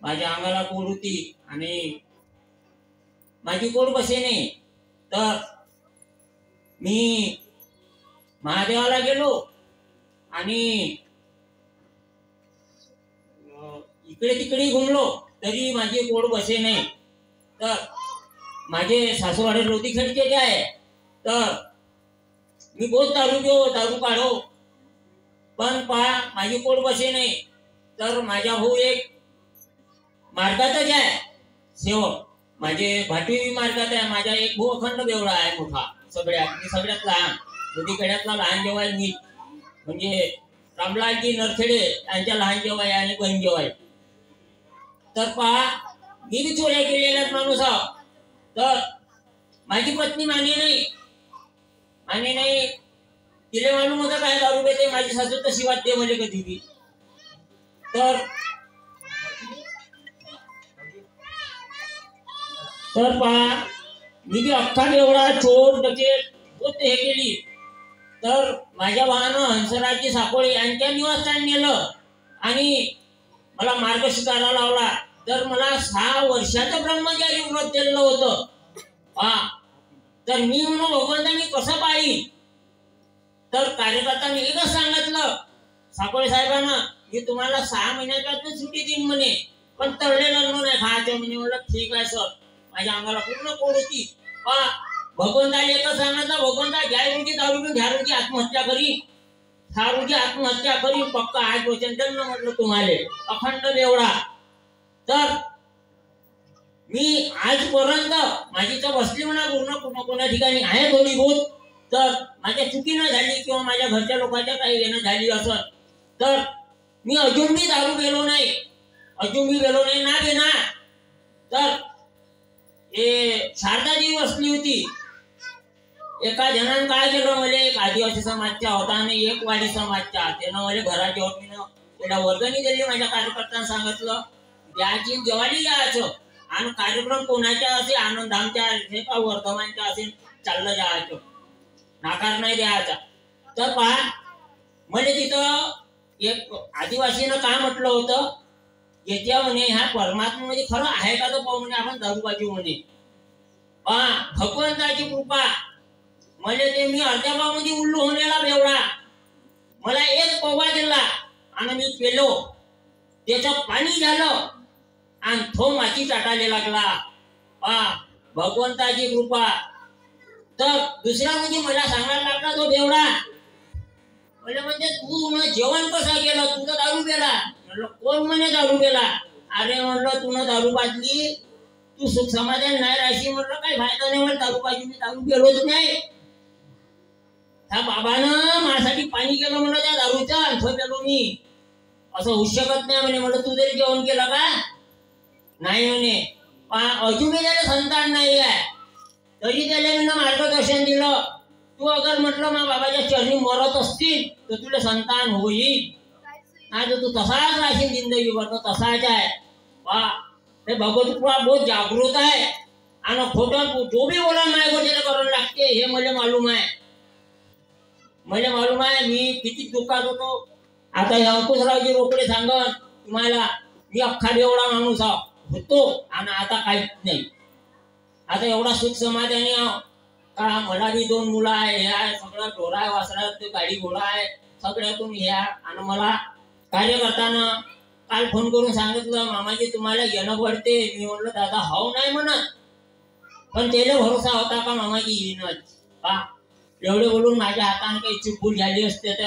माझ्या अंगाला कोड होती आणि माझी कोड बसे नाही. तर मी महादेवाला गेलो आणि इकडे तिकडे घुमलो तरी माझी कोड बसे नाही. तर माझे सासूवाडे लोधी खेळचे आहे. तर मी बहुत दारू घेऊ दारू काढो पण पहा माझी कोड बसे नाही. तर माझा भाऊ एक मार्गातच आहे सेवक, माझे भाटी मार्गात आहे. माझा एक भाऊ अखंड बेवडा आहे मोठा, सगळ्यात लहान, लोधी खेड्यातला लहान जेव्हा मी म्हणजे रामलालजी नरखेडे यांच्या लहान जेव्हा आणि बहीण जेव्हा. तर पहा मी बी चोऱ्या केलेल्याच माणूस आहो. तर माझी पत्नी माने नाही तिला मालूम होतं काय दारू पेते. माझी सासू तशी वाटते म्हणजे कधी बी. तर पहा मी बी अख्खा एवढा चोर डकेट होत हे केली. तर माझ्या भावानं हंसराजी साकोळे यांच्या निवासस्थान नेलं आणि मला मार्गशीर्षाला लावला. तर मला 6 वर्षाचं ब्रह्मचारी व्रत दिलेलं होतं. तर मी म्हणून भगवंता मी कसं पाहिन. तर कार्यकर्त्यांनी एकच सांगितलं साकोळे साहेबांना की तुम्हाला 6 महिन्याच्या सुट्टी देईन म्हणे, पण तळलेलं नाही खायचं म्हणे. म्हणलं ठीक आहे सर. माझ्या अंगाला पूर्ण कोड होती. भगवंताला एकच सांगितलं भगवंता ज्या रोजी दारू घेऊन ह्या रोजी आत्महत्या करी, ह्या रोजी आत्महत्या करी पक्का आज वचन त्यांना म्हटलं तुम्हाला अखंड बेवडा. तर मी आजपर्यंत माझी तर बसली म्हणा पूर्ण कोणा ठिकाणी आहे थोडी बहुत. तर माझ्या चुकीनं झाली किंवा माझ्या घरच्या लोकांच्या काही येणं झाली असं तर मी अजून बी दारू गेलो नाही ना घेणार. तर हे शारदाजी बसली होती. एका जणांनी काय केलं मला, एक आदिवासी समाजचा होता आणि एक वाडी समाजचा. त्यानं मला घरात जेवण त्याला वर्गणी दिली. माझ्या कार्यकर्त्यांना सांगितलं द्यायची जेवायला जायचं आणि कार्यक्रम कोणाच्या असेल आनंदांच्या असेल का वर्धमानच्या असेल चाललं जायचं, नाकार नाही द्यायचा. तर पहा मला तिथं एक आदिवासीनं काय म्हटलं होतं येत्या म्हणे ह्या परमात्म्यामध्ये खरं आहे का तर पाहू म्हणे आपण दारूबाजी म्हणे. भगवंताची कृपा मला ते मी अर्ध्या पावामध्ये उल्लू होण्याला बेवडा. मला एक पवा दिला आणि मी पेलो, त्याचं पाणी झालं आणि तो माती चाटायला लागला. भगवंताची कृपा. तर दुसरा म्हणजे मला सांगायला लागला तो बेवडा मला म्हणजे तू जेवण कसं केलं, तू तर दारू पेला. म्हणलं कोण म्हणे दारू पेला. अरे म्हणलं तू दारू पाजली तू सुख समाधान नाही राहायची. म्हणलं काही फायदा नाही म्हणलं दारू पाजली, मी दारू पेलोच नाही. त्या बाबानं माझ्यासाठी पाणी केलं म्हणलं त्या दारूचं आणि तो पेलो मी. असं होऊ शकत नाही म्हणे. म्हणलं तू तरी जेवण केलं का नाही म्हणे. अजूनही त्याला संतान नाही आहे तरी त्याला मी मार्गदर्शन दिलं. तू अगर म्हटलं मा बाबाच्या चरणी मरत असतील तर तुला संतान होईल, नाही तर तू तसाच राहशील जिंदगीभर. तो तसाच आहे. हे भगवत कृपा बहुत जागृत आहे आणि खोटं जो बी बोला नाही गोष्टीला करावं लागते हे मला मालूम आहे. मी किती दुःखात होतो. आता हे अंकुशरावजी रोकडे सांगत तुम्हाला मी अख्खा एवढा माणूस होतो आणि आता काहीच नाही. आता एवढा सुख समाधानी का मला बी 2 मुलं आहे, हे आहे सगळं ढोरा आहे वासरा गाडी घोडा आहे सगळ्यातून ह्या. आणि मला कार्यकर्त्यानं काल फोन करून सांगितलं मामाजी तुम्हाला येणं पडते. मी म्हणलं दादा हाव नाही म्हणत, पण त्याला भरोसा होता का मामाजी येईनच. एवढे बोलून माझ्या हाताने काही चूक भूल झाली असते तर